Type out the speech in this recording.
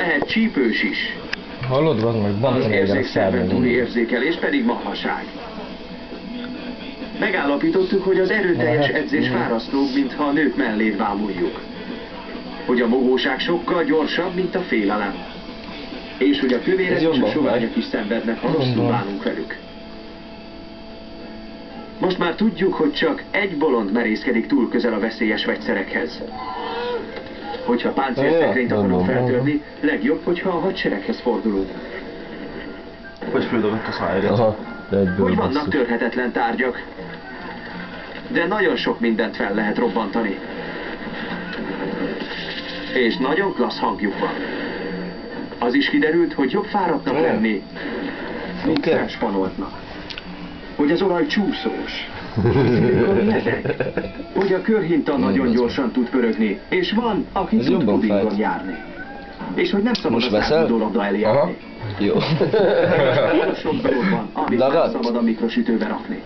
lehet csípős is. Hallod, az meg Az bancani egyre a érzékszerven túli szárnyalni. érzékelés pedig marhaság. Megállapítottuk, hogy az erőteljes edzés fárasztóbb, mintha a nők mellét bámuljuk. Hogy a mogóság sokkal gyorsabb, mint a félelem. És hogy a kövérek és a soványok is szenvednek, ha rosszul bánunk velük. Most már tudjuk, hogy csak egy bolond merészkedik túl közel a veszélyes vegyszerekhez. Hogyha páncélszekrényt akarunk feltörni, legjobb, hogyha a hadsereghez fordulunk. Hogy földobott a szájra. Aha, egyből Hogy vannak basszus. törhetetlen tárgyak, de nagyon sok mindent fel lehet robbantani. És nagyon klassz hangjuk van. Az is kiderült, hogy jobb fáradtnak lenni, mint felspanoltnak. Hogy az olaj csúszós, hogy a körhinta nagyon gyorsan tud pörögni, és van, aki tud pudingon járni. És hogy nem szabad a száguldólabda elé állni. Jó. Sok dolog van, amit nem szabad a mikrosütőbe rakni.